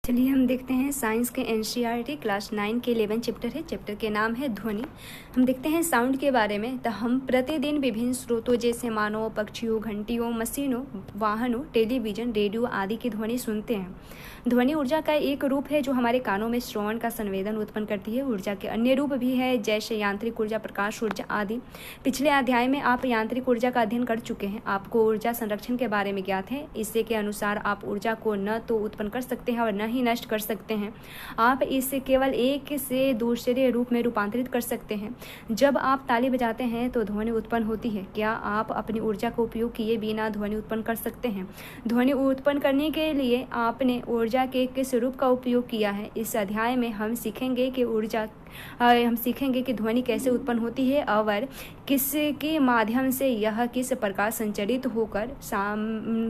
चलिए हम देखते हैं साइंस के एनसीईआरटी क्लास 9 के 11 चैप्टर है। चैप्टर के नाम है ध्वनि। हम देखते हैं साउंड के बारे में। तो हम प्रतिदिन विभिन्न स्रोतों जैसे मानव, पक्षियों, घंटियों, मशीनों, वाहनों, टेलीविजन, रेडियो आदि की ध्वनि सुनते हैं। ध्वनि ऊर्जा का एक रूप है जो हमारे कानों में श्रवण का संवेदन उत्पन्न करती है। ऊर्जा के अन्य रूप भी है जैसे यांत्रिक ऊर्जा, प्रकाश ऊर्जा आदि। पिछले अध्याय में आप यांत्रिक ऊर्जा का अध्ययन कर चुके हैं। आपको ऊर्जा संरक्षण के बारे में ज्ञात है। इससे के अनुसार आप ऊर्जा को न तो उत्पन्न कर सकते हैं और न ही नष्ट कर सकते हैं। आप इसे केवल एक से दूसरे रूप में रूपांतरित कर सकते हैं। जब आप ताली बजाते हैं तो ध्वनि उत्पन्न होती है। क्या आप अपनी ऊर्जा का उपयोग किए बिना ध्वनि उत्पन्न कर सकते हैं? ध्वनि उत्पन्न करने के लिए आपने ऊर्जा के किस रूप का उपयोग किया है? इस अध्याय में हम सीखेंगे कि ध्वनि कैसे उत्पन्न होती है और किसके माध्यम से यह किस प्रकार संचरित होकर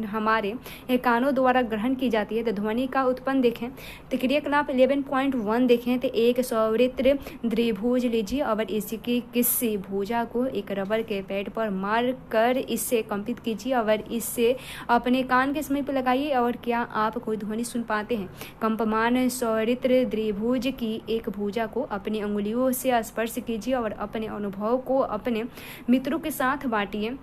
हमारे कानों द्वारा ग्रहण की जाती है। तो ध्वनि का उत्पन्न देखें तो क्रियाकलाप 11.1 देखें तो एक सौवृत्त द्विभुज लीजिए और इसकी किसी भुजा को एक रबर के पैड पर मार कर इससे कंपित कीजिए और इससे अपने कान के समीप लगाइए। और क्या आप कोई ध्वनि सुन पाते हैं? कंपमान सौवृत्त द्विभुज की एक भुजा को अपनी अंगुलियों से स्पर्श कीजिए और अपने अनुभव को अपने मित्रों के साथ बांटिए।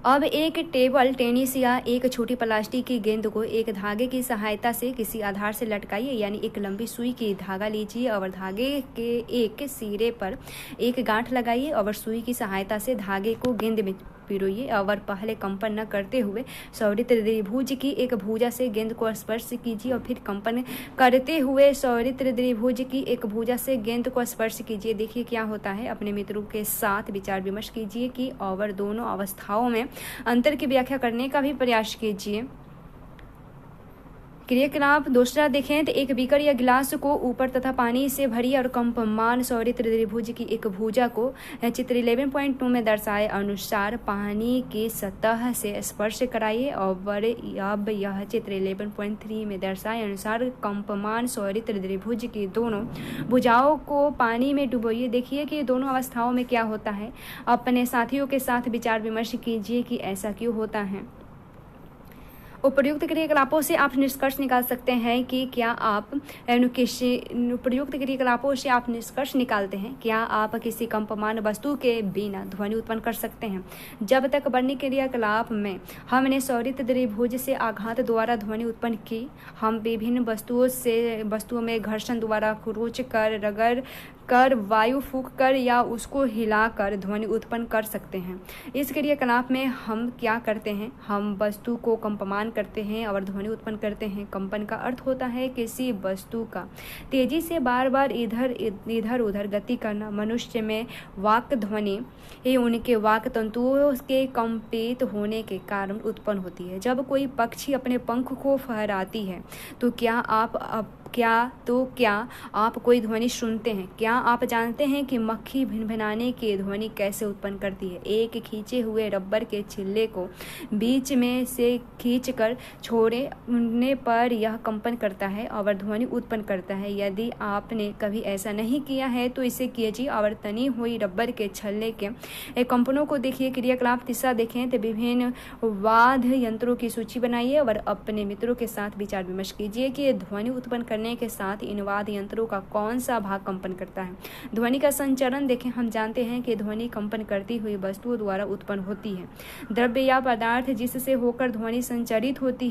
अब एक टेबल टेनिस या एक छोटी प्लास्टिक की गेंद को एक धागे की सहायता से किसी आधार से लटकाइए, यानी एक लंबी सुई की धागा लीजिए और धागे के एक सिरे पर एक गांठ लगाइए और सुई की सहायता से धागे को गेंद में पिरोइए और पहले कंपन न करते हुए सौवृत्त द्विभुज की एक भुजा से गेंद को स्पर्श कीजिए और फिर कंपन करते हुए सौवृत्त द्विभुज की एक भुजा से गेंद को स्पर्श कीजिए। देखिए क्या होता है। अपने मित्रों के साथ विचार विमर्श कीजिए कि और दोनों अवस्थाओं में अंतर की व्याख्या करने का भी प्रयास कीजिए। क्रियाकलाप दूसरा देखें तो एक बीकर या गिलास को ऊपर तथा पानी से भरिए और कंपमान सौवृत्त त्रिभुज की एक भुजा को चित्र 11.2 में दर्शाए अनुसार पानी की सतह से स्पर्श कराइए और अब यह चित्र 11.3 में दर्शाए अनुसार कंपमान सौवृत्त त्रिभुज की दोनों भुजाओं को पानी में डुबोइए। देखिए कि दोनों अवस्थाओं में क्या होता है। अपने साथियों के साथ विचार विमर्श कीजिए कि ऐसा क्यों होता है। उपर्युक्त क्रियाकलापों से आप निष्कर्ष निकाल सकते हैं कि क्या आप उपर्युक्त क्रियाकलापों से आप निष्कर्ष निकालते हैं क्या आप किसी कंपमान वस्तु के बिना ध्वनि उत्पन्न कर सकते हैं? जब तक वर्णित क्रियाकलाप में हमने सौवृत्त द्विभुज से आघात द्वारा ध्वनि उत्पन्न की, हम विभिन्न वस्तुओं में घर्षण द्वारा खरोंच कर, रगड़ कर, वायु फूंक कर या उसको हिलाकर ध्वनि उत्पन्न कर सकते हैं। इस क्रियाकलाप में हम क्या करते हैं? हम वस्तु को कंपमान करते हैं और ध्वनि उत्पन्न करते हैं। कंपन का अर्थ होता है किसी वस्तु का तेजी से बार बार इधर उधर गति करना। मनुष्य में वाक् ध्वनि उनके वाक् तंतुओं के कंपित होने के कारण उत्पन्न होती है। जब कोई पक्षी अपने पंख को फहराती है तो क्या आप कोई ध्वनि सुनते हैं? क्या आप जानते हैं कि मक्खी भिनभिनाने की ध्वनि कैसे उत्पन्न करती है? एक खींचे हुए रबर के छिल्ले को बीच में से खींचकर छोड़ने पर यह कंपन करता है और ध्वनि उत्पन्न करता है। यदि आपने कभी ऐसा नहीं किया है तो इसे कीजिए और तनी हुई रबर के छल्ले के कंपनों को देखिए। क्रियाकलाप तीसरा देखें तो विभिन्न वाद्य यंत्रों की सूची बनाइए और अपने मित्रों के साथ विचार विमर्श कीजिए कि ध्वनि उत्पन्न करने के साथ इन वाद्य यंत्रों का कौन सा भाग कंपन करता है। ध्वनि का संचरण देखें। हम जानते हैं कि ध्वनि कंपन करती हुई वस्तुओं द्वारा उत्पन्न होती है। द्रव्य या पदार्थ जिससे होकर ध्वनि संचरित होती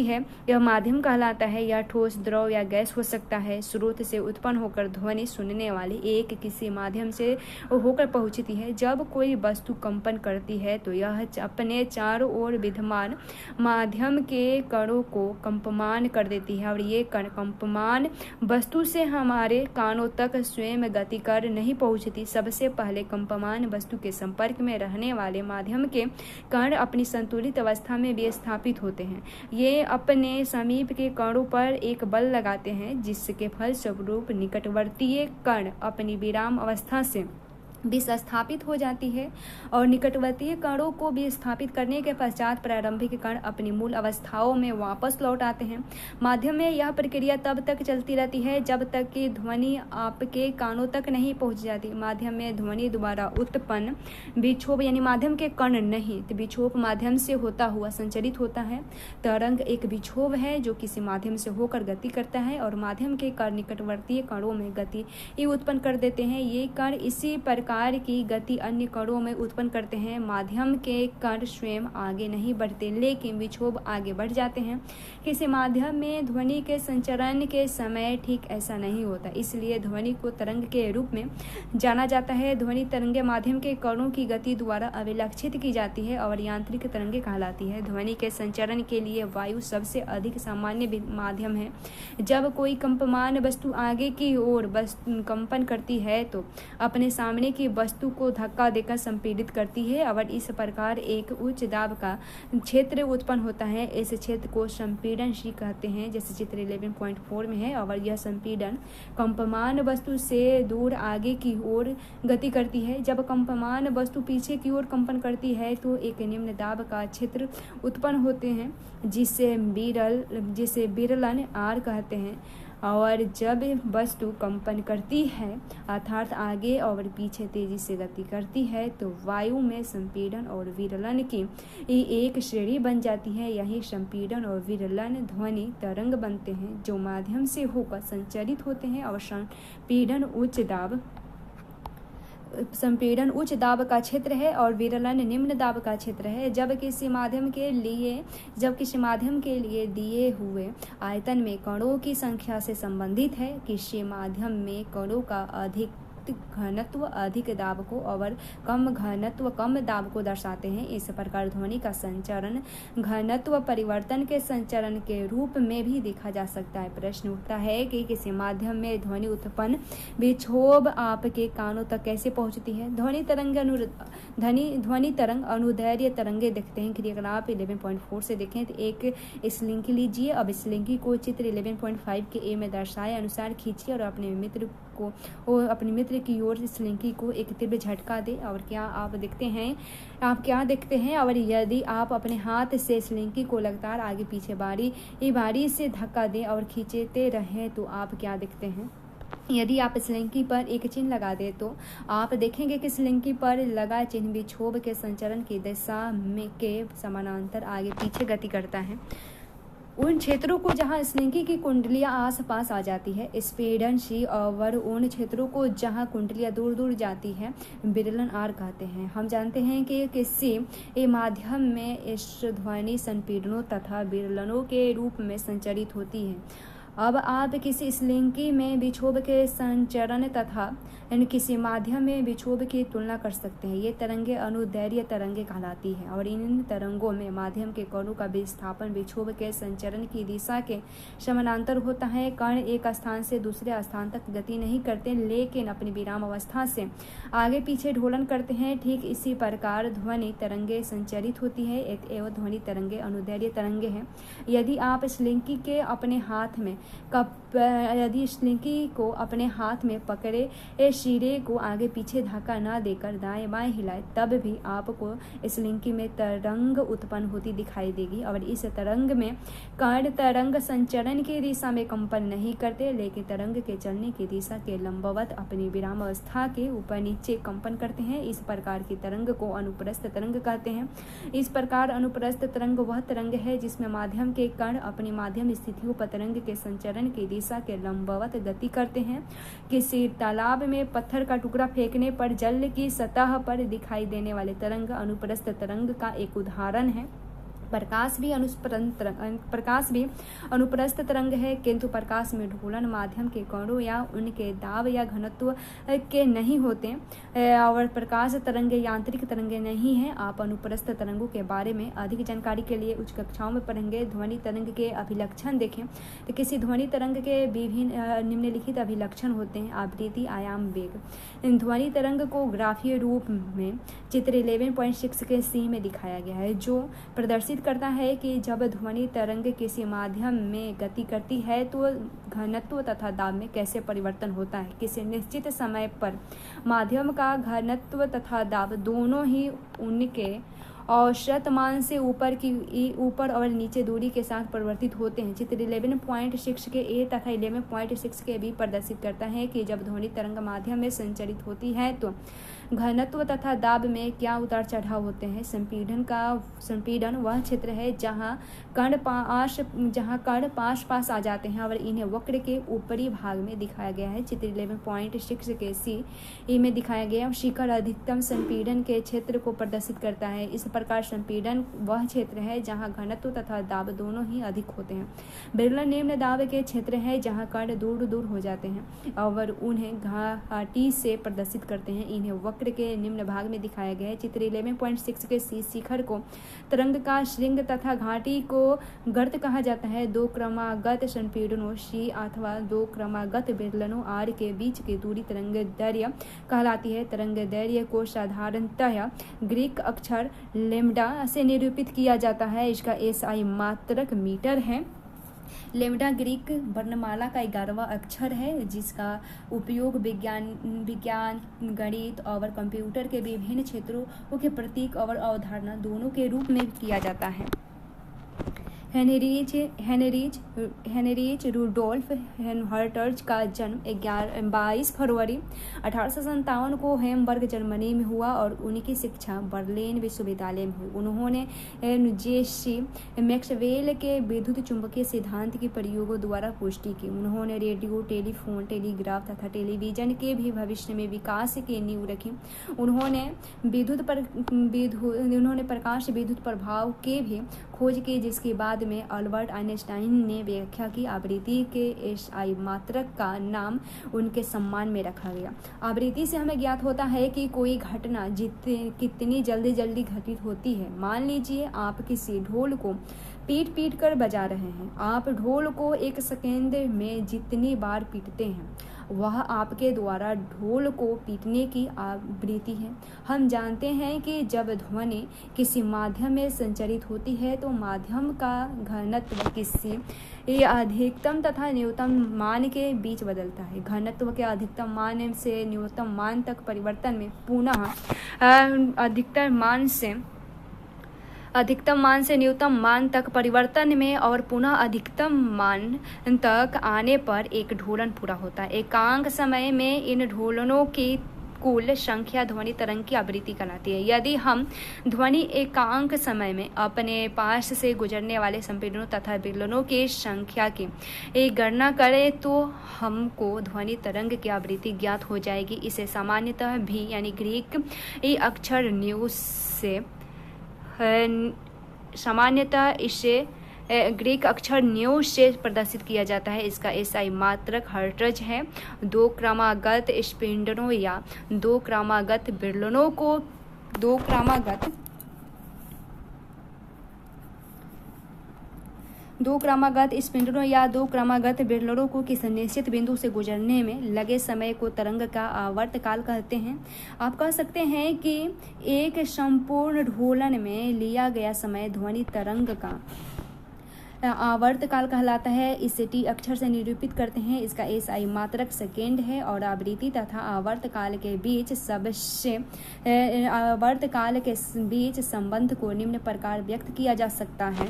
है यह माध्यम कहलाता है। यह ठोस, द्रव या गैस हो सकता है। स्रोत से उत्पन्न होकर ध्वनि सुनने वाले एक किसी माध्यम से होकर पहुंचती है। जब कोई वस्तु कंपन करती है तो यह अपने चारों ओर विद्यमान माध्यम के कणों को कंपमान कर देती है और ये कण कंपमान वस्तु से हमारे कानों तक स्वयं गति कर नहीं पहुंचती। सबसे पहले कंपमान वस्तु के संपर्क में रहने वाले माध्यम के कण अपनी संतुलित अवस्था में विस्थापित होते हैं। ये अपने समीप के कणों पर एक बल लगाते हैं जिसके फलस्वरूप निकटवर्तीय कण अपनी विराम अवस्था से विस्थापित हो जाती है और निकटवर्तीय कणों को विस्थापित करने के पश्चात प्रारंभिक कण अपनी मूल अवस्थाओं में वापस लौट आते हैं। माध्यम में यह प्रक्रिया तब तक चलती रहती है जब तक कि ध्वनि आपके कानों तक नहीं पहुंच जाती। माध्यम में ध्वनि द्वारा उत्पन्न विक्षोभ यानी माध्यम के कण नहीं तो विक्षोभ माध्यम से होता हुआ संचरित होता है। तरंग एक विक्षोभ है जो किसी माध्यम से होकर गति करता है और माध्यम के कण निकटवर्तीय कणों में गति उत्पन्न कर देते हैं। ये कण इसी प्रकार की गति अन्य कणों में उत्पन्न करते हैं। माध्यम के कण स्वयं आगे नहीं बढ़ते लेकिन विक्षोभ आगे बढ़ जाते हैं। किसी माध्यम में ध्वनि के संचरण के समय ठीक ऐसा नहीं होता, इसलिए ध्वनि को तरंग के रूप में जाना जाता है। ध्वनि तरंगे माध्यम के कणों की गति द्वारा अभिलक्षित की जाती है और यांत्रिक तरंगे कहलाती है। ध्वनि के संचरण के लिए वायु सबसे अधिक सामान्य माध्यम है। जब कोई कंपमान वस्तु आगे की ओर कंपन करती है तो अपने सामने की वस्तु को धक्का देकर संपीड़ित करती है और इस प्रकार एक उच्च दाब का क्षेत्र उत्पन्न होता है। इस क्षेत्र को संपीड़न शी कहते हैं, जैसे चित्र 11.4 में है। और यह संपीड़न कंपमान वस्तु से दूर आगे की ओर गति करती है। जब कंपमान वस्तु पीछे की ओर कंपन करती है तो एक निम्न दाब का क्षेत्र उत्पन्न होते हैं जिसे विरलन आर कहते हैं। और जब वस्तु कंपन करती है अर्थात आगे और पीछे तेजी से गति करती है तो वायु में संपीड़न और विरलन की एक श्रेणी बन जाती है। यही संपीड़न और विरलन ध्वनि तरंग बनते हैं जो माध्यम से होकर संचरित होते हैं। और संपीड़न उच्च दाब का क्षेत्र है और विरलन निम्न दाब का क्षेत्र है। जब किसी माध्यम के लिए दिए हुए आयतन में कणों की संख्या से संबंधित है। किसी माध्यम में कणों का अधिक घनत्व अधिक दाब को और कम घनत्व कम दाब को दर्शाते हैं। इस प्रकार ध्वनि का संचरण घनत्व परिवर्तन के संचरण के रूप में भी देखा जा सकता है। प्रश्न उठता है कि किसी माध्यम में ध्वनि उत्पन्न विक्षोभ आपके कानों तक कैसे पहुंचती है। ध्वनि तरंग अनुदैर्घ्य तरंगे देखते हैं। क्रियाकलाप 11.4 से देखें तो एक स्लिंकी लीजिए। अब स्लिंकी को चित्र 11.5 के ए में दर्शाए अनुसार खींचिए और अपने मित्र की ओर स्लिंकी को एक तीव्र झटका दे। और आप क्या देखते हैं और यदि आप अपने हाथ से स्लिंकी को लगातार आगे पीछे बारी से धक्का दें और खींचते रहें तो आप क्या देखते हैं। यदि आप स्लिंकी पर एक चिन्ह लगा दें तो आप देखेंगे कि स्लिंकी पर लगा चिन्ह विक्षोभ के संचरण की दिशा में के समानांतर आगे पीछे गति करता है। उन क्षेत्रों को जहां स्लिंकी की कुंडलियां आसपास आ जाती है स्पीडन शी और उन क्षेत्रों को जहां कुंडलियां दूर दूर जाती है विरलन आर कहते हैं। हम जानते हैं कि किसी माध्यम में इस ध्वनि संपीड़नों तथा विरलनों के रूप में संचरित होती है। अब आप किसी स्लिंकी में विक्षोभ के संचरण तथा किसी माध्यम में विक्षोभ की तुलना कर सकते हैं। ये तरंगे अनुदैर्घ्य तरंगे कहलाती हैं और इन तरंगों में माध्यम के कणों का विस्थापन विक्षोभ के संचरण की दिशा के समानांतर होता है। कण एक स्थान से दूसरे स्थान तक गति नहीं करते लेकिन अपनी विराम अवस्था से आगे पीछे ढोलन करते हैं। ठीक इसी प्रकार ध्वनि तरंगे संचरित होती है एवं ध्वनि तरंगे अनुदैर्घ्य तरंगे हैं। यदि आप स्लिंकी को अपने हाथ में पकड़े सिरे को आगे पीछे धक्का न देकर दाएं बाएं हिलाए तब भी आपको स्लिंकी में तरंग उत्पन्न होती दिखाई देगी। और इस तरंग में कण तरंग संचरण की दिशा में कंपन नहीं करते लेकिन तरंग के चलने की दिशा के लंबवत अपनी विराम अवस्था के ऊपर नीचे कंपन करते हैं। इस प्रकार की तरंग को अनुप्रस्थ तरंग कहते हैं। इस प्रकार अनुप्रस्थ तरंग वह तरंग है जिसमें माध्यम के कण अपनी माध्यम स्थितियों पर तरंग के संचरण की दिशा के लंबवत गति करते हैं। किसी तालाब में पत्थर का टुकड़ा फेंकने पर जल की सतह पर दिखाई देने वाले तरंग अनुप्रस्थ तरंग का एक उदाहरण है। प्रकाश भी अनुप्रस्थ तरंग है किंतु प्रकाश में ढोलन माध्यम के कणों या उनके दाब या घनत्व के नहीं होते और प्रकाश तरंगे यांत्रिक तरंगे नहीं हैं। आप अनुप्रस्थ तरंगों के बारे में अधिक जानकारी के लिए उच्च कक्षाओं में पढ़ेंगे। ध्वनि तरंग के अभिलक्षण देखें तो किसी ध्वनि तरंग के विभिन्न निम्नलिखित अभिलक्षण होते हैं। आवृत्ति आयाम वेग। ध्वनि तरंग को ग्राफीय रूप में चित्र 11.6 के सी में दिखाया गया है जो प्रदर्शित प्रदर्शित करता है कि जब ध्वनि तरंग किसी माध्यम में गति करती है तो घनत्व तथा दाब में कैसे परिवर्तन होता है। किसी निश्चित समय पर माध्यम का घनत्व तथा दाब दोनों ही उनके औसत मान से ऊपर और नीचे दूरी के साथ परिवर्तित होते हैं। चित्र 11.6 के ए तथा 11.6 के बी प्रदर्शित करता है कि जब ध्वनि तरंग माध्यम में संचरित होती है तो घनत्व तथा दाब में क्या उतार चढ़ाव होते हैं। संपीड़न वह क्षेत्र है जहां कण पास आ जाते हैं और इन्हें वक्र के ऊपरी भाग में दिखाया गया है। चित्र 11.6 के सी में दिखाया गया शिखर अधिकतम संपीड़न के क्षेत्र को प्रदर्शित करता है। इस प्रकार संपीड़न वह क्षेत्र है जहां घनत्व तथा दाब दोनों ही अधिक होते हैं। विरलन निम्न दाब के क्षेत्र है जहां कण दूर दूर हो जाते हैं और उन्हें घाटी से प्रदर्शित करते हैं। इन्हें वक्र के निम्न भाग में दिखाया गया है। चित्र 11.6 के सी शिखर को तरंग का श्रृंग तथा घाटी को गर्त कहा जाता है। दो क्रमागत संपीड़नों सी अथवा दो क्रमागत विरलनों आर के बीच की दूरी तरंग दैर्घ्य कहलाती है। तरंग दैर्घ्य को साधारणतः ग्रीक अक्षर लेम्डा से निरूपित किया जाता है। इसका एसआई मात्रक मीटर है। लेम्डा ग्रीक वर्णमाला का 11वां अक्षर है जिसका उपयोग विज्ञान गणित और कंप्यूटर के विभिन्न क्षेत्रों के प्रतीक और अवधारणा दोनों के रूप में किया जाता है। हेनरीच रूडोल्फ हर्ट्ज का जन्म 22 फरवरी 1857 को हैम्बर्ग जर्मनी में हुआ और उनकी शिक्षा बर्लिन विश्वविद्यालय में हुई। उन्होंने जेसी मैक्सवेल के विद्युत चुंबकीय सिद्धांत के प्रयोगों द्वारा पुष्टि की। उन्होंने रेडियो, टेलीफोन, टेलीग्राफ तथा टेलीविजन के भी भविष्य में विकास की नींव रखी। उन्होंने प्रकाश विद्युत प्रभाव के भी खोज की जिसके बाद में अल्बर्ट आइंस्टाइन ने व्याख्या की। आवृत्ति के एसआई मात्रक का नाम उनके सम्मान में रखा गया। आवृत्ति से हमें ज्ञात होता है कि कोई घटना कितनी जल्दी घटित होती है। मान लीजिए आप किसी ढोल को पीट कर बजा रहे हैं। आप ढोल को 1 सेकेंड में जितनी बार पीटते हैं वह आपके द्वारा ढोल को पीटने की आवृत्ति है। हम जानते हैं कि जब ध्वनि किसी माध्यम में संचरित होती है तो माध्यम का घनत्व किसी अधिकतम तथा न्यूनतम मान के बीच बदलता है। घनत्व के अधिकतम मान से न्यूनतम मान तक परिवर्तन में पुनः अधिकतम मान से न्यूनतम मान तक परिवर्तन में और पुनः अधिकतम मान तक आने पर एक ढोलन पूरा होता है। एकांक समय में इन ढोलनों की कुल संख्या ध्वनि तरंग की आवृत्ति कहलाती है। यदि हम ध्वनि एकांक समय में अपने पास से गुजरने वाले संपीड़नों तथा विरलनों की संख्या की गणना करें तो हमको ध्वनि तरंग की आवृत्ति ज्ञात हो जाएगी। इसे सामान्यतः भी यानी ग्रीक अक्षर न्यूज से ग्रीक अक्षर न्यूज से प्रदर्शित किया जाता है। इसका एसआई मात्रक हर्ट्ज है। 2 क्रमागत स्पिंडलों या 2 क्रमागत विरलनों को 2 क्रमागत स्पिंडलों या 2 क्रमागत विरलनों को किसी निश्चित बिंदु से गुजरने में लगे समय को तरंग का आवर्तकाल कहते हैं। आप कह सकते हैं कि एक संपूर्ण ढोलन में लिया गया समय ध्वनि तरंग का आवर्तकाल कहलाता है। इसे टी अक्षर से निरूपित करते हैं। इसका एसआई मात्रक सेकेंड है और आवृत्ति तथा आवर्तकाल के बीच संबंध को निम्न प्रकार व्यक्त किया जा सकता है।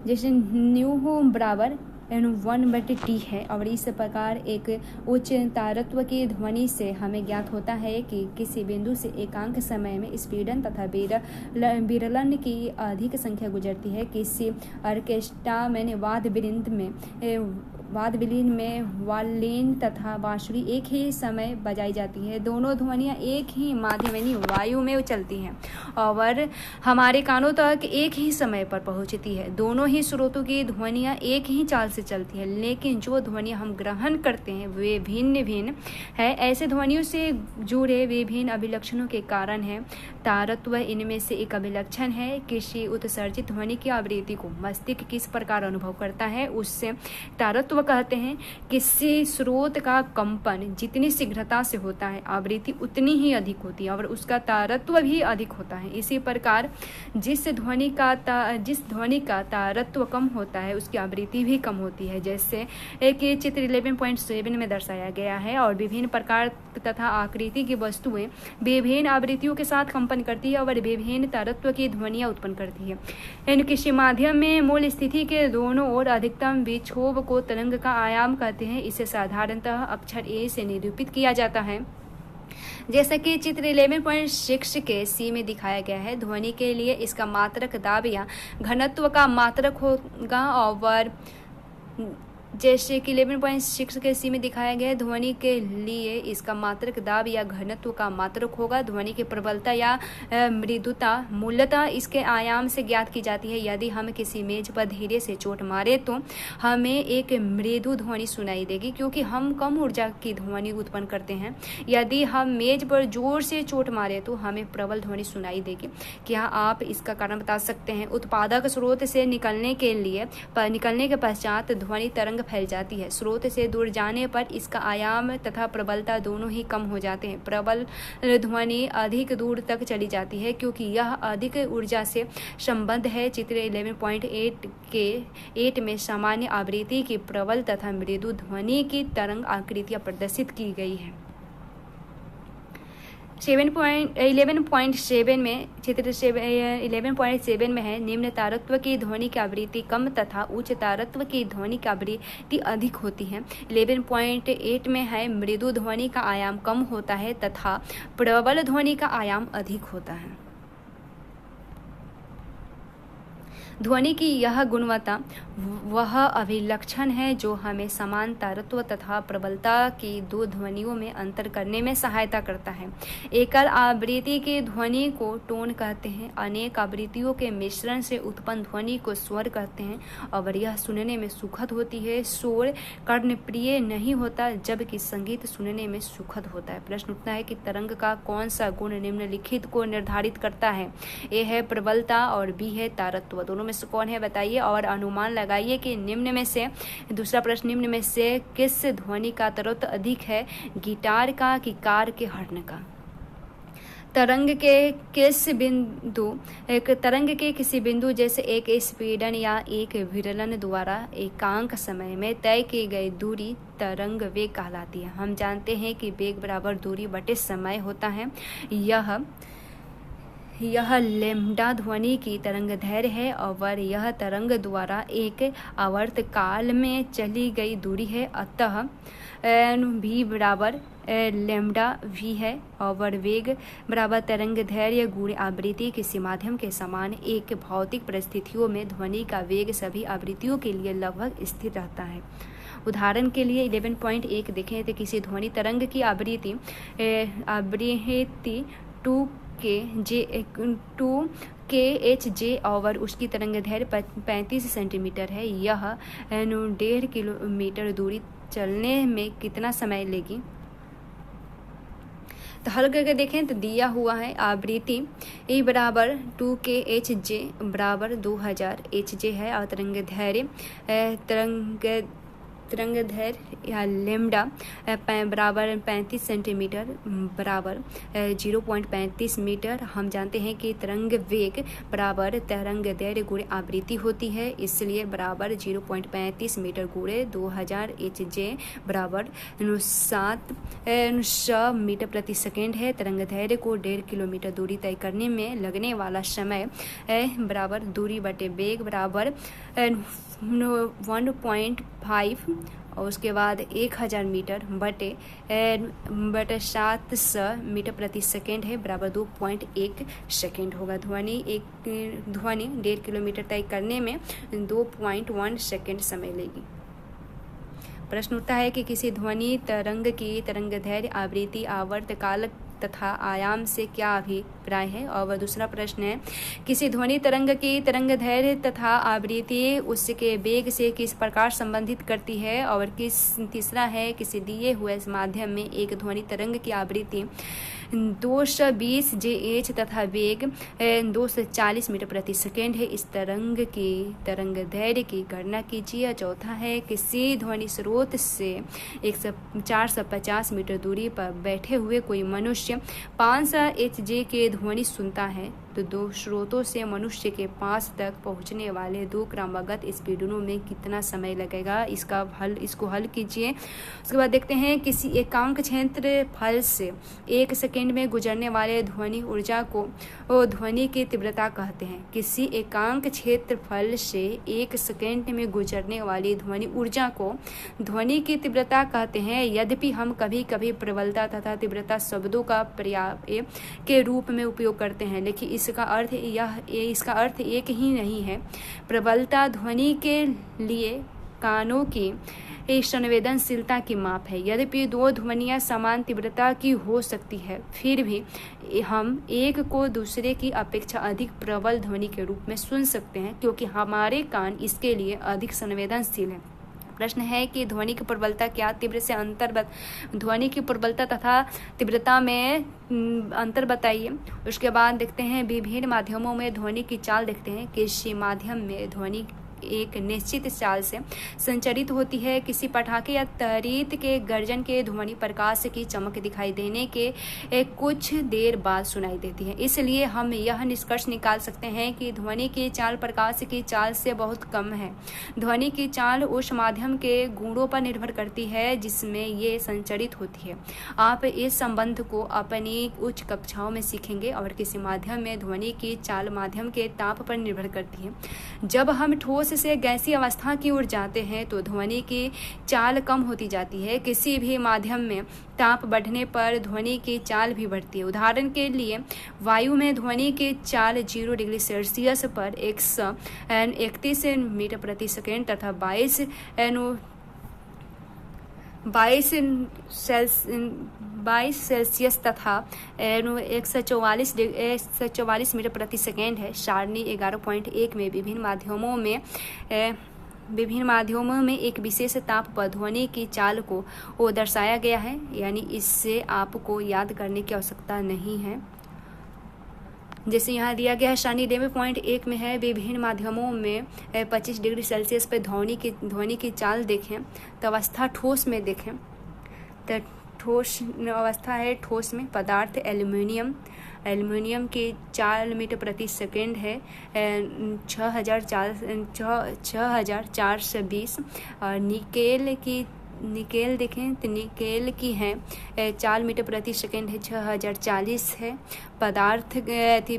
जैसे न्यू बराबर N1/T है और इस प्रकार एक उच्च तारत्व की ध्वनि से हमें ज्ञात होता है कि किसी बिंदु से एकांक समय में स्पीडन तथा विरलन की अधिक संख्या गुजरती है। किसी ऑर्केस्ट्रा में वाद्यविलीन में वायलिन तथा बांसुरी एक ही समय बजाई जाती है। दोनों ध्वनियाँ एक ही माध्यम यानी वायु में चलती हैं और हमारे कानों तक एक ही समय पर पहुँचती है। दोनों ही स्रोतों की ध्वनियाँ एक ही चाल से चलती है लेकिन जो ध्वनियाँ हम ग्रहण करते हैं वे भिन्न भिन्न है। ऐसे ध्वनियों से जुड़े विभिन्न अभिलक्षणों के कारण है। तारत्व इनमें से एक अभिलक्षण है। किसी उत्सर्जित ध्वनि की आवृत्ति को मस्तिष्क किस प्रकार अनुभव करता है उससे तारत्व तारत्व कहते हैं किसी स्रोत का कंपन जितनी शीघ्रता से होता है आवृत्ति उतनी ही अधिक होती है और उसका तारत्व भी अधिक होता है। इसी प्रकार जिस ध्वनि का तारत्व कम होता है उसकी आवृत्ति भी कम होती है, जैसे कि चित्र 11.7 में दर्शाया गया है। और विभिन्न प्रकार तथा आकृति की वस्तुएं विभिन्न आवृत्तियों के साथ कंपन करती है और विभिन्न तारत्व की ध्वनियां उत्पन्न करती है। इन किसी माध्यम में मूल स्थिति के दोनों ओर अधिकतम विक्षोभ को तरंग का आयाम कहते हैं। इसे साधारणतः अक्षर ए से निरूपित किया जाता है, जैसा कि चित्र 11.6 के सी में दिखाया गया है। ध्वनि के लिए इसका मात्रक दाब या घनत्व का मात्रक होगा और जैसे कि 11.6 के सी में दिखाया गया है ध्वनि के लिए इसका मात्रक दाब या घनत्व का मात्रक होगा। ध्वनि की प्रबलता या मृदुता मूलतः इसके आयाम से ज्ञात की जाती है। यदि हम किसी मेज पर धीरे से चोट मारे तो हमें एक मृदु ध्वनि सुनाई देगी क्योंकि हम कम ऊर्जा की ध्वनि उत्पन्न करते हैं। यदि हम मेज पर जोर से चोट मारे तो हमें प्रबल ध्वनि सुनाई देगी। क्या आप इसका कारण बता सकते हैं? उत्पादक स्रोत से निकलने के पश्चात ध्वनि तरंग फैल जाती है। स्रोत से दूर जाने पर इसका आयाम तथा प्रबलता दोनों ही कम हो जाते हैं। प्रबल ध्वनि अधिक दूर तक चली जाती है क्योंकि यह अधिक ऊर्जा से संबद्ध है। चित्र 11.8 के 8 में सामान्य आवृत्ति की प्रबल तथा मृदु ध्वनि की तरंग आकृतियां प्रदर्शित की गई है। 11.7 में चित्र 11.7 में है निम्न तारत्व की ध्वनि की आवृत्ति कम तथा उच्च तारत्व की ध्वनि की आवृत्ति अधिक होती है। 11.8 में है मृदु ध्वनि का आयाम कम होता है तथा प्रबल ध्वनि का आयाम अधिक होता है। ध्वनि की यह गुणवत्ता वह अभिलक्षण है जो हमें समान तारत्व तथा प्रबलता की दो ध्वनियों में अंतर करने में सहायता करता है। एकल आवृत्ति की ध्वनि को टोन कहते हैं। अनेक आवृत्तियों के मिश्रण से उत्पन्न ध्वनि को स्वर कहते हैं और यह सुनने में सुखद होती है। शोर कर्णप्रिय नहीं होता जबकि संगीत सुनने में सुखद होता है। प्रश्न उठता है कि तरंग का कौन सा गुण निम्नलिखित को निर्धारित करता है? ए है प्रबलता और बी है तारत्व। दोनों में से कौन है बताइए और अनुमान लगाइए कि निम्न में से, दूसरा प्रश्न, निम्न में से किस ध्वनि का तारत्व अधिक है, गिटार का कि कार के हॉर्न का? तरंग के किसी बिंदु जैसे एक स्पीडन या एक विरलन द्वारा एकांक समय में तय की गई दूरी तरंग वेग कहलाती है। हम जानते हैं कि वेग बराबर दूरी बटे समय होता है। यह लैम्डा ध्वनि की तरंगदैर्घ्य है और यह तरंग द्वारा एक आवर्त काल में चली गई दूरी है। अतः v बराबर लैम्डा v है और वेग बराबर तरंगदैर्घ्य गुणा आवृत्ति किसी माध्यम के समान। एक भौतिक परिस्थितियों में ध्वनि का वेग सभी आवृत्तियों के लिए लगभग स्थिर रहता है। उदाहरण के लिए 11.1 देखें तो किसी ध्वनि तरंग की आवृत्ति 2 kHz और उसकी तरंगदैर्घ्य 35 सेंटीमीटर है। यह 1.5 किलोमीटर दूरी चलने में कितना समय लेगी? तो हल करके देखें तो दिया हुआ है आवृत्ति E बराबर 2 kHz बराबर 2000 Hz है और तरंगदैर्घ्य या लैम्डा बराबर 35 सेंटीमीटर बराबर 0.35 मीटर। हम जानते हैं कि तरंग वेग बराबर तरंगदैर्घ्य गुणे आवृत्ति होती है, इसलिए बराबर 0.35 मीटर गुणे 2000 Hz बराबर 900 मीटर प्रति सेकेंड है। तरंगदैर्घ्य को 1.5 किलोमीटर दूरी तय करने में लगने वाला समय बराबर दूरी बटे वेग बराबर 1.5 और उसके बाद 1000 मीटर बटे 700 मीटर प्रति सेकेंड है बराबर 2.1 सेकेंड होगा। ध्वनि 1.5 किलोमीटर तय करने में 2.1 सेकेंड समय लेगी। प्रश्न उठता है कि किसी ध्वनि तरंग की तरंगदैर्घ्य आवृत्ति आवर्त काल तथा आयाम से क्या अभिप्राय है। और दूसरा प्रश्न है, किसी ध्वनि तरंग की तरंगदैर्घ्य तथा आवृत्ति उसके वेग से किस प्रकार संबंधित करती है। और तीसरा है, किसी दिए हुए माध्यम में एक ध्वनि तरंग की आवृत्ति 220 GHz तथा वेग 240 मीटर प्रति सेकेंड है। इस तरंग की तरंगदैर्घ्य की गणना कीजिए। चौथा है, किसी ध्वनि स्रोत से 450 मीटर दूरी पर बैठे हुए कोई मनुष्य 500 Hz के ध्वनि सुनता है तो दो स्रोतों से मनुष्य के पास तक पहुंचने वाले दो क्रमागत स्पीडों में कितना समय लगेगा। इसको हल कीजिए। उसके बाद देखते हैं, किसी एकांक क्षेत्रफल से 1 सेकेंड में गुजरने वाले ध्वनि ऊर्जा को ध्वनि की तीव्रता कहते हैं। किसी एकांक क्षेत्रफल से 1 सेकेंड में गुजरने वाली ध्वनि ऊर्जा को ध्वनि की तीव्रता कहते हैं। यद्यपि हम कभी कभी प्रबलता तथा तीव्रता शब्दों का पर्याय के रूप में उपयोग करते हैं, लेकिन इसका अर्थ एक ही नहीं है। प्रबलता ध्वनि के लिए कानों की संवेदनशीलता की माप है। यद्यपि दो ध्वनियाँ समान तीव्रता की हो सकती है, फिर भी हम एक को दूसरे की अपेक्षा अधिक प्रबल ध्वनि के रूप में सुन सकते हैं, क्योंकि हमारे कान इसके लिए अधिक संवेदनशील हैं। प्रश्न है कि ध्वनि की प्रबलता क्या तीव्र से अंतर्गत ध्वनि की प्रबलता तथा तीव्रता में अंतर बताइए। उसके बाद देखते हैं, विभिन्न माध्यमों में ध्वनि की चाल देखते हैं। किसी माध्यम में ध्वनि एक निश्चित चाल से संचरित होती है। किसी पटाखे या तरीत के गर्जन के ध्वनि प्रकाश की चमक दिखाई देने के कुछ देर बाद सुनाई देती है। इसलिए हम यह निष्कर्ष निकाल सकते हैं कि ध्वनि की चाल प्रकाश की चाल से बहुत कम है। ध्वनि की चाल उस माध्यम के गुणों पर निर्भर करती है जिसमें ये संचरित होती है। आप इस संबंध को अपनी उच्च कक्षाओं में सीखेंगे। और किसी माध्यम में ध्वनि की चाल माध्यम के ताप पर निर्भर करती है। जब हम ठोस से गैसीय अवस्था की ओर जाते हैं तो ध्वनि की चाल कम होती जाती है। किसी भी माध्यम में ताप बढ़ने पर ध्वनि की चाल भी बढ़ती है। उदाहरण के लिए वायु में ध्वनि की चाल 0 डिग्री सेल्सियस पर 131 मीटर प्रति सेकेंड तथा 22 सेल्सियस तथा 144 मीटर प्रति सेकेंड है। सारणी 11.1 में विभिन्न माध्यमों में एक विशेष ताप पर ध्वनि की चाल को दर्शाया गया है, यानी इससे आपको याद करने की आवश्यकता नहीं है। जैसे यहाँ दिया गया है, सारणी 11.1 में है, विभिन्न माध्यमों में 25 डिग्री सेल्सियस पर ध्वनि की चाल देखें। तो अवस्था ठोस में देखें तो ठोस अवस्था है। ठोस में पदार्थ एल्युमिनियम की 4 मीटर प्रति सेकेंड है 6420। और निकेल देखें तो निकेल की है 4 मीटर प्रति सेकेंड है 6040 है। पदार्थ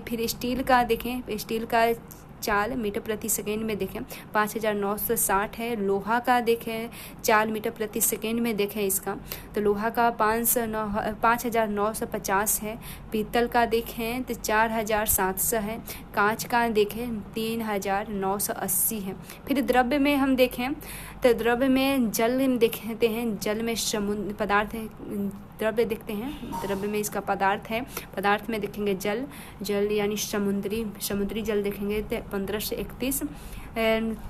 फिर स्टील का देखें, स्टील का 4 मीटर प्रति सेकेंड में देखें 5960 है। लोहा का देखें 4 मीटर प्रति सेकेंड में देखें इसका, तो लोहा का 5950 है। पीतल का देखें तो 4700 है। कांच का देखें 3980 है। फिर द्रव्य में हम देखें तो द्रव्य में जल देखते हैं, जल में समुद्र पदार्थ है। द्रव्य देखते हैं, द्रव्य में इसका पदार्थ है। पदार्थ में देखेंगे जल यानी समुद्री जल देखेंगे तो 1531।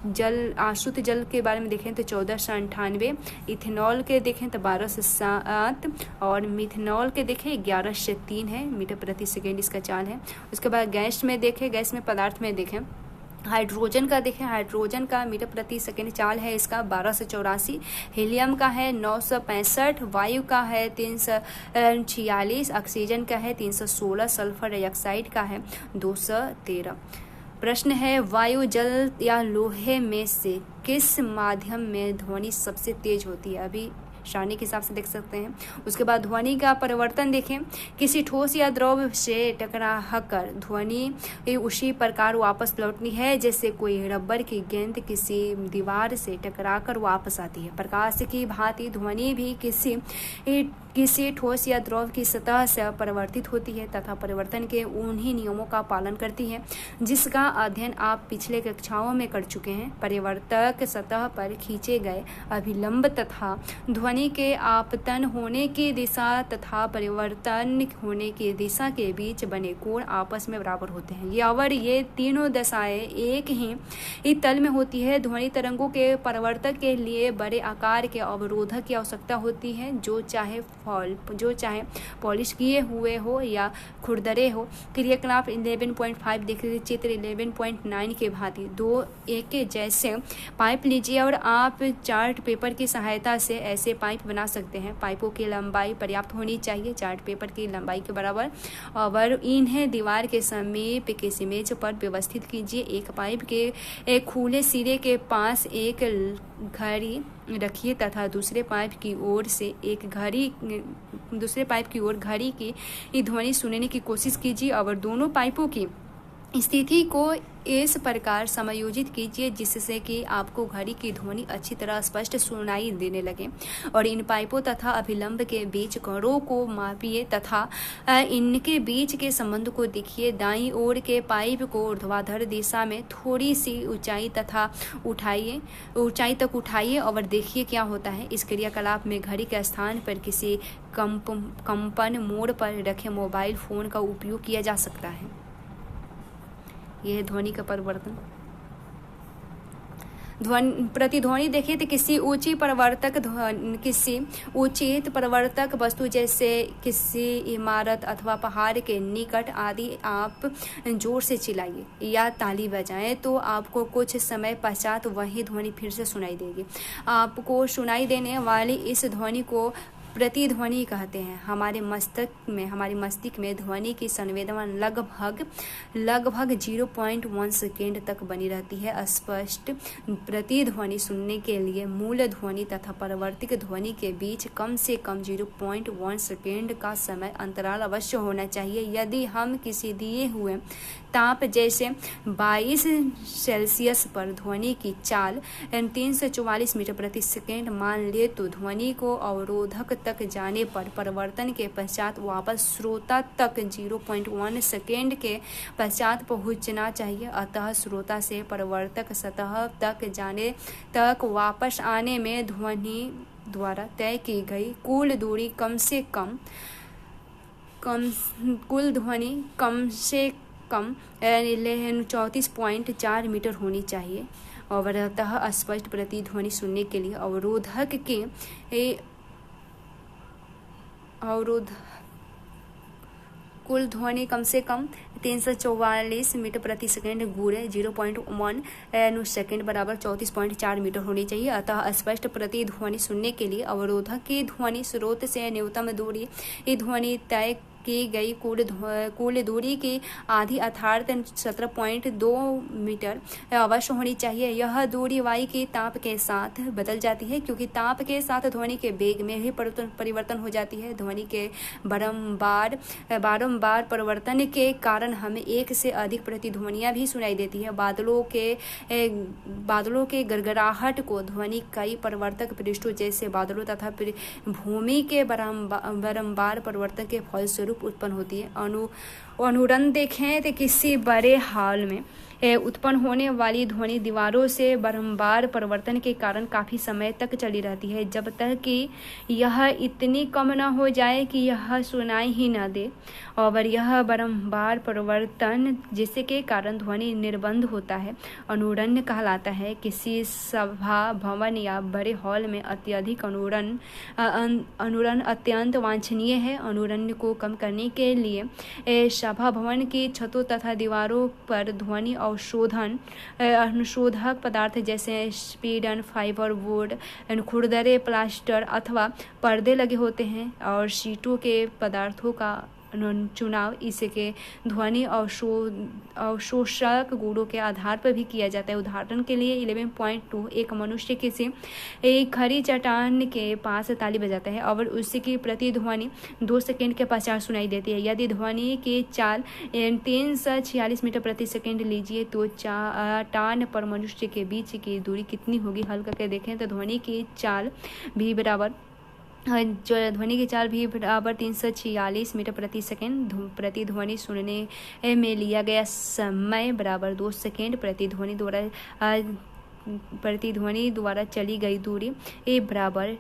जल आशुद्ध जल के बारे में देखें तो 1498। इथेनॉल के देखें तो 1207 और मिथेनॉल के देखें 1103 है मीटर प्रति सेकेंड इसका चाल है। उसके बाद गैस में देखें, गैस में पदार्थ में देखें हाइड्रोजन का देखें, हाइड्रोजन का मीटर प्रति सेकेंड चाल है इसका 1284। हीलियम का है 965। वायु का है 346। ऑक्सीजन का है 316। सल्फर डाइऑक्साइड का है 213। प्रश्न है, वायु, जल या लोहे में से किस माध्यम में ध्वनि सबसे तेज होती है। अभी सारणी के हिसाब से देख सकते हैं। उसके बाद ध्वनि का परिवर्तन देखें। किसी ठोस या द्रव से टकराकर ध्वनि उसी प्रकार वापस लौटनी है जैसे कोई रबर की गेंद किसी दीवार से टकराकर वापस आती है। प्रकाश की भांति ध्वनि भी किसी किसी ठोस या द्रव की सतह से परिवर्तित होती है तथा परिवर्तन के उन्हीं नियमों का पालन करती है जिसका अध्ययन आप पिछले कक्षाओं में कर चुके हैं। परिवर्तक सतह पर खींचे गए अभिलंब तथा ध्वनि के आपतन होने की दिशा तथा परिवर्तन होने की दिशा के बीच बने कोण आपस में बराबर होते हैं। ये तीनों दशाएं एक ही तल में होती है। ध्वनि तरंगों के परिवर्तक के लिए बड़े आकार के अवरोधक की आवश्यकता होती है जो चाहे पॉलिश किए हुए हो या खुरदरे हो। क्रियाकलाप 11.5 देखिए चित्र 11.9 के भांति दो एक जैसे पाइप लीजिए और आप चार्ट पेपर की सहायता से ऐसे पाइप बना सकते हैं। पाइपों की लंबाई पर्याप्त होनी चाहिए चार्ट पेपर की लंबाई के बराबर और इन्हें दीवार के समीप किसी मेज पर व्यवस्थित कीजिए। एक पाइप के एक खुले सिरे के पास एक घड़ी रखिए तथा दूसरे पाइप की ओर घड़ी की ध्वनि सुनने की कोशिश कीजिए और दोनों पाइपों की स्थिति को इस प्रकार समायोजित कीजिए जिससे कि आपको घड़ी की ध्वनि अच्छी तरह स्पष्ट सुनाई देने लगे और इन पाइपों तथा अभिलंब के बीच कोणों को मापिए तथा इनके बीच के संबंध को देखिए। दाईं ओर के पाइप को ऊर्ध्वाधर दिशा में थोड़ी सी ऊंचाई तक उठाइए और देखिए क्या होता है। इस क्रियाकलाप में घड़ी के स्थान पर किसी कंपन मोड पर रखे मोबाइल फोन का उपयोग किया जा सकता है। यह है ध्वनि का परिवर्तन। प्रतिध्वनि देखें तो किसी उचित परिवर्तक वस्तु जैसे किसी इमारत अथवा पहाड़ के निकट आदि आप जोर से चिल्लाइए या ताली बजाएं तो आपको कुछ समय पश्चात वही ध्वनि फिर से सुनाई देगी। आपको सुनाई देने वाली इस ध्वनि को प्रतिध्वनि कहते हैं। हमारे मस्तिष्क में ध्वनि की संवेदना लगभग 0.1 सेकेंड तक बनी रहती है। स्पष्ट प्रतिध्वनि सुनने के लिए मूल ध्वनि तथा परिवर्तित ध्वनि के बीच कम से कम 0.1 सेकेंड का समय अंतराल अवश्य होना चाहिए। यदि हम किसी दिए हुए ताप जैसे 22 सेल्सियस पर ध्वनि की चाल 344 मीटर प्रति सेकेंड मान ले तो ध्वनि को अवरोधक तक जाने पर परिवर्तन के पश्चात वापस श्रोता तक 0.1 सेकेंड के पश्चात पहुंचना चाहिए। अतः श्रोता से परिवर्तक सतह तक जाने तक वापस आने में ध्वनि द्वारा तय की गई कुल दूरी कम से कम 34.4 मीटर होनी चाहिए। और अतः स्पष्ट प्रतिध्वनि सुनने के लिए अवरोधक के कुल ध्वनि कम से कम 344 मीटर प्रति सेकेंड गुणे 0.1 सेकेंड बराबर 34.4 मीटर होनी चाहिए। अतः स्पष्ट प्रतिध्वनि सुनने के लिए अवरोधक की ध्वनि स्रोत से न्यूनतम दूरी ध्वनि तय की गई कुल दूरी की आधी अर्थात 17.2 मीटर अवश्य होनी चाहिए। यह दूरी वायु के ताप के साथ बदल जाती है क्योंकि ताप के साथ ध्वनि के वेग में भी परिवर्तन हो जाती है। ध्वनि के बारंबार परिवर्तन के कारण हमें एक से अधिक प्रतिध्वनियां भी सुनाई देती है। बादलों के गड़गड़ाहट को ध्वनि कई परिवर्तक पृष्ठों जैसे बादलों तथा भूमि के बारंबार परिवर्तन के फलस्वरूप उत्पन्न होती है। अनुरण देखें तो किसी बड़े हॉल में उत्पन्न होने वाली ध्वनि दीवारों से बारंबार परिवर्तन के कारण काफी समय तक चली रहती है जब तक कि यह इतनी कम न हो जाए कि यह सुनाई ही न दे। और यह बारंबार परिवर्तन जिसके कारण ध्वनि निर्बंध होता है अनुरण कहलाता है। किसी सभा भवन या बड़े हॉल में अत्यधिक अनुरण अत्यंत वांछनीय है। अनुरण को कम करने के लिए सभा भवन की छतों तथा दीवारों पर ध्वनि अनुशोधक पदार्थ जैसे स्पीडन फाइबर बोर्ड खुरदरे प्लास्टर अथवा पर्दे लगे होते हैं और शीटों के पदार्थों का चुनाव इसके ध्वनि अवशोषक गुणों के आधार पर भी किया जाता है। उदाहरण के लिए 11.2 एक मनुष्य किसी एक खड़ी चट्टान के पास ताली बजाता है और उसकी प्रतिध्वनि 2 सेकेंड के पश्चात सुनाई देती है। यदि ध्वनि की चाल 346 मीटर प्रति सेकेंड लीजिए तो चट्टान पर मनुष्य के बीच की दूरी कितनी होगी? हल करके देखें तो ध्वनि की चाल भी बराबर जो ध्वनि की चाल भी बराबर 346 मीटर प्रति सेकेंड। प्रति ध्वनि सुनने में लिया गया समय बराबर 2 सेकेंड। प्रतिध्वनि द्वारा चली गई दूरी ए बराबर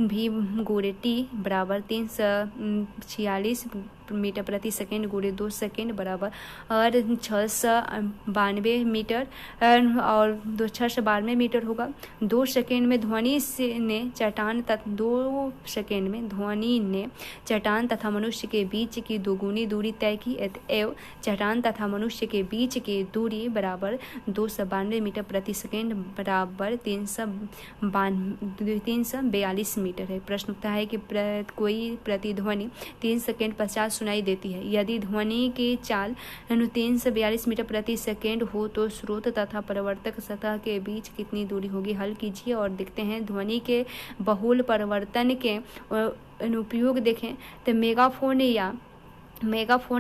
भी गुणे टी बराबर 346 मीटर प्रति सेकेंड गुणे 2 सेकेंड बराबर और 692 मीटर और 692 मीटर होगा। 2 सेकेंड में ध्वनि ने चट्टान तथा मनुष्य के बीच की दोगुनी दूरी तय की। एवं चट्टान तथा मनुष्य के बीच की दूरी बराबर 292 मीटर प्रति सेकेंड बराबर 342 मीटर है। प्रश्न उठता है कि कोई प्रतिध्वनि 3 सेकेंड पश्चात सुनाई देती है। यदि ध्वनि की चाल 342 मीटर प्रति सेकेंड हो तो स्रोत तथा परावर्तक सतह के बीच कितनी दूरी होगी। हल कीजिए और देखते हैं। ध्वनि के बहुल परिवर्तन के अनुप्रयोग देखें तो मेगाफोन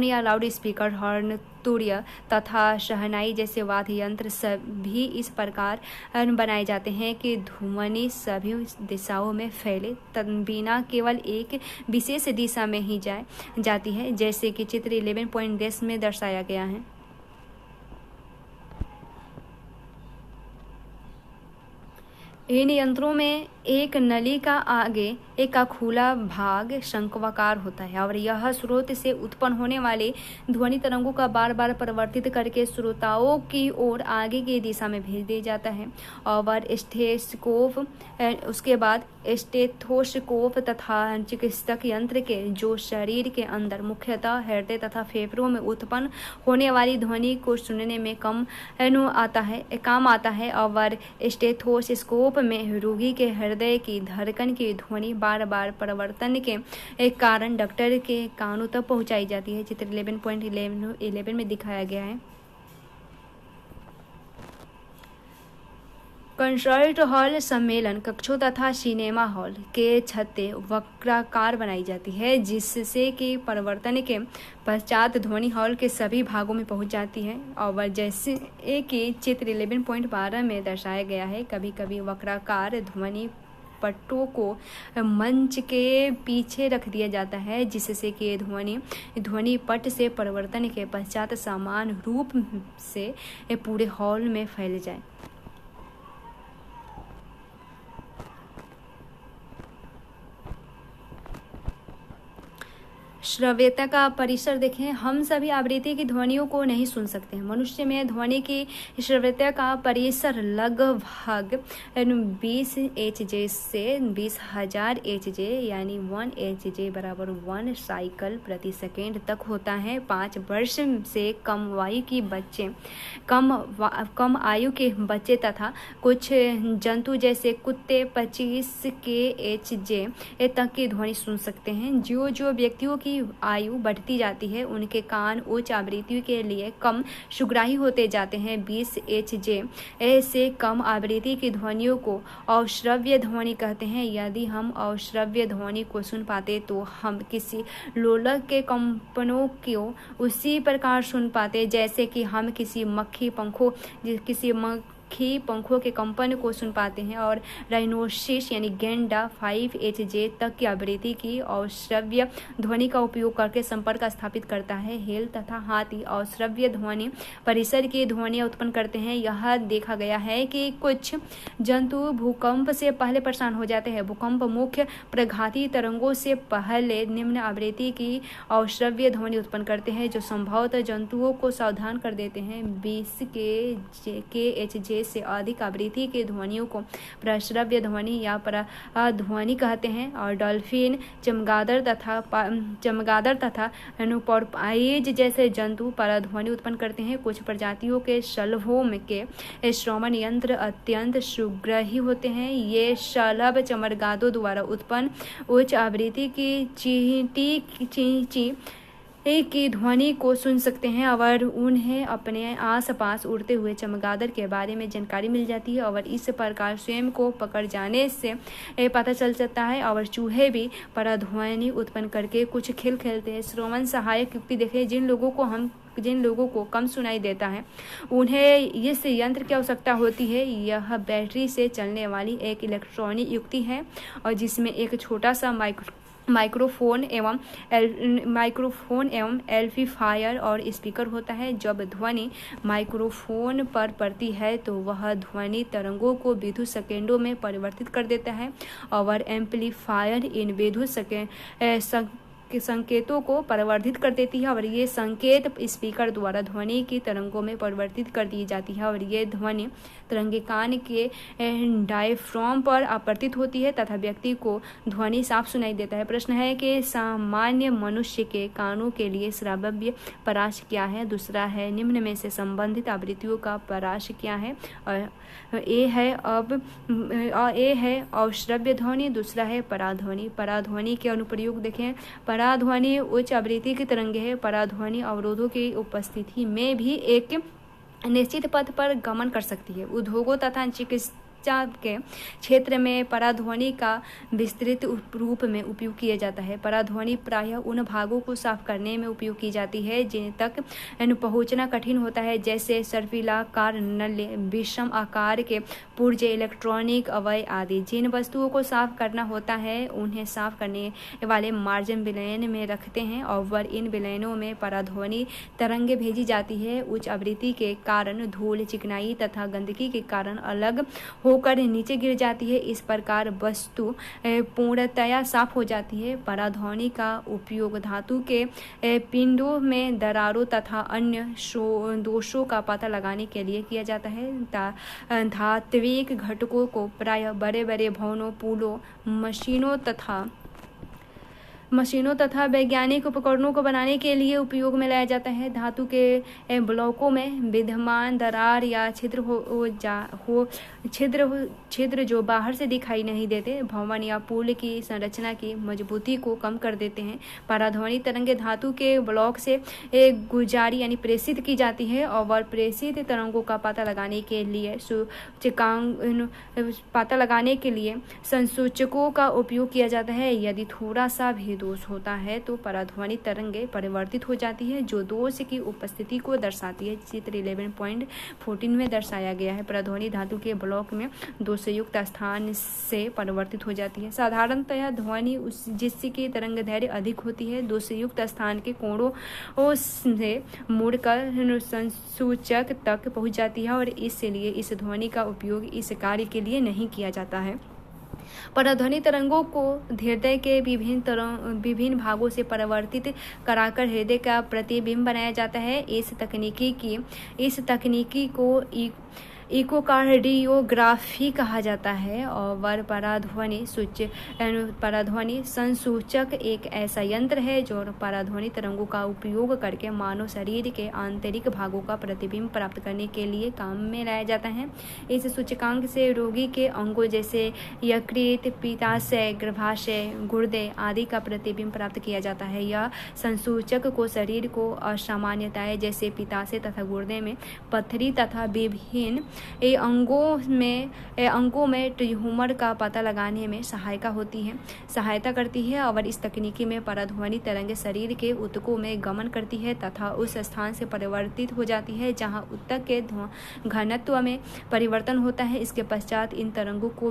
या लाउड स्पीकर, हॉर्न, तुरीय तथा शहनाई जैसे वाद्य यंत्र सभी इस प्रकार बनाए जाते हैं कि ध्वनि सभी दिशाओं में फैले बिना केवल एक विशेष दिशा में ही जाती है, जैसे कि चित्र 11.10 में दर्शाया गया है। इन यंत्रों में एक नली का आगे एक का खुला भाग शंक्वाकार होता है और यह स्रोत से उत्पन्न होने वाले ध्वनि तरंगों का बार बार परिवर्तित करके श्रोताओं की ओर आगे की दिशा में भेज दिया जाता है। और उसके बाद स्टेथोस्कोप तथा चिकित्सक यंत्र के जो शरीर के अंदर मुख्यतः हृदय तथा फेफड़ों में उत्पन्न होने वाली ध्वनि को सुनने में काम आता है। और स्टेथोस्कोप में रोगी के हृदय की धड़कन की ध्वनि बार बार परिवर्तन के कारण डॉक्टर के कानों तक पहुंचाई जाती है। चित्र 11.11 में दिखाया गया है। कंसर्ट हॉल सम्मेलन कक्षों तथा सिनेमा हॉल के छतें वक्राकार बनाई जाती है, जिससे कि परिवर्तन के पश्चात ध्वनि हॉल के सभी भागों में पहुंच जाती है। और जैसे कि चित्र 11.12 में दर्शाया गया है, कभी कभी वक्राकार ध्वनि पट्टों को मंच के पीछे रख दिया जाता है, जिससे कि ध्वनि पट से परिवर्तन के पश्चात समान रूप से पूरे हॉल में फैल जाए। श्रव्यता का परिसर देखें। हम सभी आवृत्ति की ध्वनियों को नहीं सुन सकते हैं। मनुष्य में ध्वनि की श्रव्यता का परिसर लगभग 20 HJ से 20,000 HJ यानी 1 HJ बराबर 1 साइकिल प्रति सेकेंड तक होता है। 5 वर्ष से कम आयु के बच्चे तथा कुछ जंतु जैसे कुत्ते 25 kHJ तक की ध्वनि सुन सकते हैं। जो व्यक्तियों की आयु बढ़ती जाती है उनके कान उच्च आवृत्ति के लिए कम सुग्राही होते जाते हैं। 20 HJ से कम आवृत्ति की ध्वनियों को अश्रव्य ध्वनि कहते हैं। यदि हम अश्रव्य ध्वनि को सुन पाते तो हम किसी लोलक के कंपनों को उसी प्रकार सुन पाते जैसे कि हम किसी मक्खी पंखों के कंपन को सुन पाते हैं। और राइनोसिस यानी गेंडा 5 HJ तक की आवृत्ति की अश्रव्य ध्वनि का उपयोग करके संपर्क स्थापित करता है। हेल तथा हाथी अश्रव्य ध्वनि परिसर की ध्वनि उत्पन्न करते हैं। यह देखा गया है कि कुछ जंतु भूकंप से पहले परेशान हो जाते हैं। भूकंप मुख्य प्रघाती तरंगों से पहले निम्न आवृत्ति की अश्रव्य ध्वनि उत्पन्न करते हैं, जो संभवतः जंतुओं को सावधान कर देते हैं। 20 kHJ से अधिक आवृत्ति के ध्वनियों को प्रश्रव्य ध्वनि या पराध्वनि कहते हैं। और डॉल्फिन, चमगादड़ तथा पोर्पाइज जैसे जंतु पराध्वनि उत्पन्न करते हैं। कुछ प्रजातियों के शलभों के श्रवण यंत्र अत्यंत सुग्राही होते हैं। ये शलभ चमगादड़ों द्वारा उत्पन्न उच्च आवृत्ति की चींटी की ध्वनि को सुन सकते हैं और उन्हें अपने आसपास उड़ते हुए चमगादड़ के बारे में जानकारी मिल जाती है और इस प्रकार स्वयं को पकड़ जाने से पता चल जाता है। और चूहे भी पराध्वनि उत्पन्न करके कुछ खेल खेलते हैं। श्रवण सहायक युक्ति देखें। जिन लोगों को हम जिन लोगों को कम सुनाई देता है उन्हें इस यंत्र की आवश्यकता होती है। यह बैटरी से चलने वाली एक इलेक्ट्रॉनिक युक्ति है और जिसमें एक छोटा सा माइक्रोफोन एवं एम्पलीफायर और स्पीकर होता है। जब ध्वनि माइक्रोफोन पर पड़ती है तो वह ध्वनि तरंगों को विद्युत सेकंडों में परिवर्तित कर देता है और एम्पलीफायर इन विद्युत संकेतों को परिवर्धित कर देती है और ये संकेत स्पीकर द्वारा ध्वनि की तरंगों में परिवर्तित कर दी जाती है और ये ध्वनि तरंगे कान के डायफ्राम पर आपतित होती है तथा व्यक्ति को ध्वनि साफ सुनाई देता है। प्रश्न है कि सामान्य मनुष्य के कानों के लिए श्राव्य पराश क्या है? दूसरा है निम्न में से संबंधित आवृत्तियों का पराश क्या है? ए है अश्रव्य ध्वनि, दूसरा है पराध्वनि। पराध्वनि के अनुप्रयोग देखें। पराध्वनि उच्च आवृत्ति की तरंगे है। पराध्वनि अवरोधों की उपस्थिति में भी एक निश्चित पथ पर गमन कर सकती है। उद्योगों तथा चिकित्सा के क्षेत्र में पराध्वनि का विस्तृत रूप में उपयोग किया जाता है। पराध्वनि प्रायः उन भागों को साफ करने में उपयोग की जाती है जिन तक पहुंचना कठिन होता है, जैसे सर्पिलाकार नल्ले, विषम आकार के पुर्जे, इलेक्ट्रॉनिक अवयव आदि। जिन वस्तुओं को साफ करना होता है उन्हें साफ करने वाले मार्जिन विलयन में रखते हैं और इन विलयनों में पराध्वनि तरंगे भेजी जाती है। उच्च आवृत्ति के कारण धूल, चिकनाई तथा गंदगी के कारण अलग होकर नीचे गिर जाती है। इस प्रकार वस्तु पूर्णतया साफ हो जाती है। पराध्वनि का उपयोग धातु के पिंडों में दरारों तथा अन्य दोषों का पता लगाने के लिए किया जाता है। धात्विक घटकों को प्रायः बड़े बड़े भवनों, पुलों, मशीनों तथा वैज्ञानिक उपकरणों को बनाने के लिए उपयोग में लाया जाता है। धातु के ब्लॉकों में विद्यमान दरार या छिद्र जो बाहर से दिखाई नहीं देते, भवन या पुल की संरचना की मजबूती को कम कर देते हैं। पराध्वनि तरंगे धातु के ब्लॉक से गुजारी यानी प्रेषित की जाती है और प्रेषित तरंगों का पता लगाने के लिए संसूचकों का उपयोग किया जाता है। यदि थोड़ा सा भी दोष होता है तो पराध्वनि तरंगे परिवर्तित हो जाती है जो दोष की उपस्थिति को दर्शाती है। चित्र 11.14 में दर्शाया गया है। पराध्वनि धातु के ब्लॉक में दोषयुक्त स्थान से परिवर्तित हो जाती है। साधारणतः ध्वनि जिसकी तरंग दैर्घ्य अधिक होती है दोषयुक्त स्थान के कोणों से मुड़कर संसूचक तक पहुंच जाती है और इसलिए इस ध्वनि का उपयोग इस कार्य के लिए नहीं किया जाता है। पराध्वनि तरंगों को हृदय के विभिन्न भागों से परिवर्तित कराकर हृदय का प्रतिबिंब बनाया जाता है। इस तकनीकी को इकोकार्डियोग्राफी कहा जाता है और पराध्वनि संसूचक एक ऐसा यंत्र है जो पराध्वनि तरंगों का उपयोग करके मानव शरीर के आंतरिक भागों का प्रतिबिंब प्राप्त करने के लिए काम में लाया जाता है। इस सूचकांक से रोगी के अंगों जैसे यकृत, पित्ताशय, गर्भाशय, गुर्दे आदि का प्रतिबिंब प्राप्त किया जाता है। यह संसूचक को शरीर को असामान्यताएं जैसे पित्ताशय तथा गुर्दे में पत्थरी तथा विभिन्न अंगों में ट्यूमर का पता लगाने में सहायता करती है और इस तकनीकी में पराध्वनि तरंगे शरीर के ऊतकों में गमन करती है तथा उस स्थान से परिवर्तित हो जाती है जहां ऊतक के घनत्व में परिवर्तन होता है। इसके पश्चात इन तरंगों को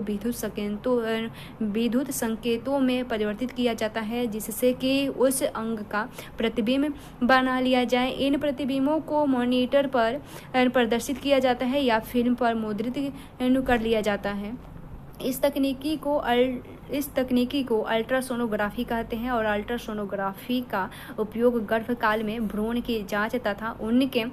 विद्युत संकेतों में परिवर्तित किया जाता है जिससे कि उस अंग का प्रतिबिंब बना लिया जाए। इन प्रतिबिंबों को मॉनिटर पर प्रदर्शित किया जाता है या फिल्म पर मुद्रित कर लिया जाता है। इस तकनीकी को अल्ट्रासोनोग्राफी कहते हैं और अल्ट्रासोनोग्राफी का उपयोग गर्भकाल में भ्रूण की जांच तथा उनके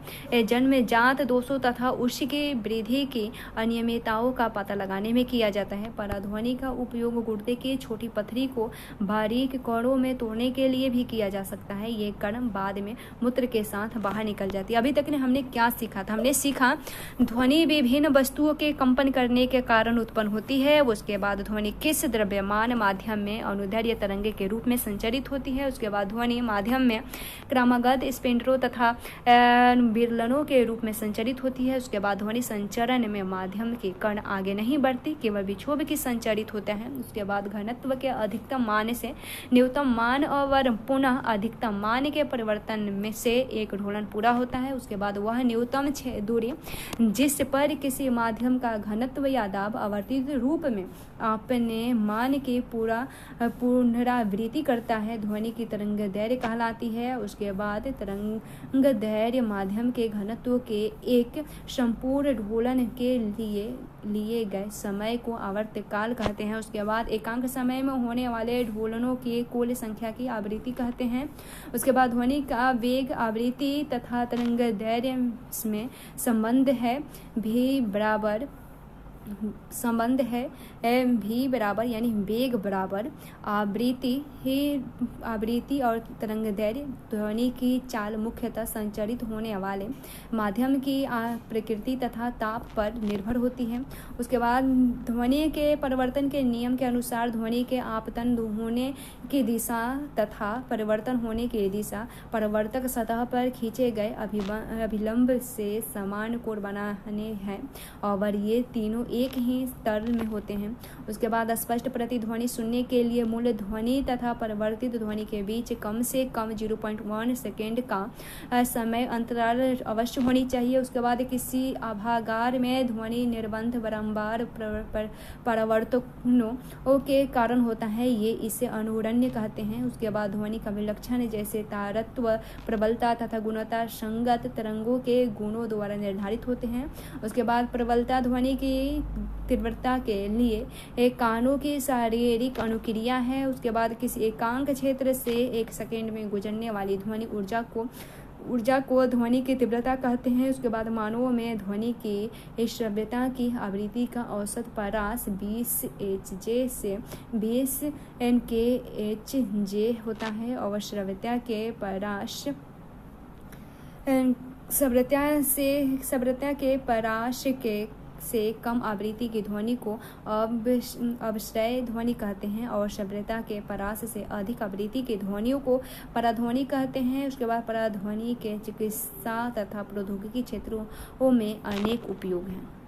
जन्मजात दोषों तथा उसकी वृद्धि की अनियमितताओं का पता लगाने में किया जाता है। पराध्वनि का उपयोग गुर्दे की छोटी पथरी को बारीक कणों में तोड़ने के लिए भी किया जा सकता है। ये कण बाद में मूत्र के साथ बाहर निकल जाती है। अभी तक हमने क्या सीखा था? हमने सीखा ध्वनि विभिन्न वस्तुओं के कंपन करने के कारण उत्पन्न होती है है। उसके बाद ध्वनि किस द्रव्यमान माध्यम में अनुदैर्घ्य तरंगे के रूप में संचरित होती है। उसके बाद ध्वनि माध्यम में क्रमागत स्पिंडरों तथा विरलनों के रूप में संचरित होती है। उसके बाद ध्वनि संचरण में माध्यम के कण आगे नहीं बढ़ती, केवल विक्षोभ की संचरित होते हैं। उसके बाद घनत्व के अधिकतम मान से न्यूनतम मान और पुनः अधिकतम मान के परिवर्तन में से एक ढोलन पूरा होता है। उसके बाद वह न्यूनतम दूरी जिस पर किसी माध्यम का घनत्व या दाब आवर्तित रूप में अपने मान की पुनरावृत्ति करता है, ध्वनि की तरंग दैर्घ्य कहलाती है। उसके बाद तरंग दैर्घ्य माध्यम के घनत्व के एक संपूर्ण ढोलन के लिए गए समय को आवर्तकाल कहते हैं। उसके बाद एकांक समय में होने वाले ढोलनों की कुल संख्या की आवृत्ति कहते हैं। उसके बाद ध्वनि का वेग, आवृत्ति तथा तरंग दैर्घ्य में संबंध है भी बराबर यानी वेग बराबर आवृत्ति और तरंग दैर्घ्य ध्वनि की चाल मुख्यतः संचरित होने वाले माध्यम की प्रकृति तथा ताप पर निर्भर होती है। उसके बाद ध्वनि के परिवर्तन के नियम के अनुसार ध्वनि के आपतन होने की दिशा तथा परिवर्तन होने की दिशा परिवर्तक सतह पर खींचे गए अभिलंब से समान कोण बनाने हैं और ये तीनों एक ही स्तर में होते हैं। उसके बाद स्पष्ट प्रतिध्वनि सुनने के लिए मूल ध्वनि तथा परिवर्तित ध्वनि के बीच कम से कम 0.1 सेकेंड का समय अंतराल अवश्य होनी चाहिए। उसके बाद किसी आभागार में ध्वनि निर्बंध बारंबार परिवर्तनों के कारण होता है, ये इसे अनुरण्य कहते हैं। उसके बाद ध्वनि का विलक्षण जैसे तारत्व, प्रबलता तथा गुणवत्ता संगत तरंगों के गुणों द्वारा निर्धारित होते हैं। उसके बाद प्रबलता ध्वनि की तीव्रता के लिए एक कानों की शारीरिक अनुक्रिया है। उसके बाद किसी एकांक क्षेत्र से 1 सेकेंड में गुजरने वाली ध्वनि ऊर्जा को ध्वनि की तीव्रता कहते हैं। उसके बाद मानवों में ध्वनि की श्रव्यता की आवृत्ति का औसत परास 20 Hz से 20 NkHz होता है और श्रव्यता के परास से कम आवृत्ति की ध्वनि को अवश्रय ध्वनि कहते हैं और श्रव्यता के परास से अधिक आवृत्ति की ध्वनियों को पराध्वनि कहते हैं। उसके बाद पराध्वनि के चिकित्सा तथा प्रौद्योगिकी क्षेत्रों में अनेक उपयोग हैं।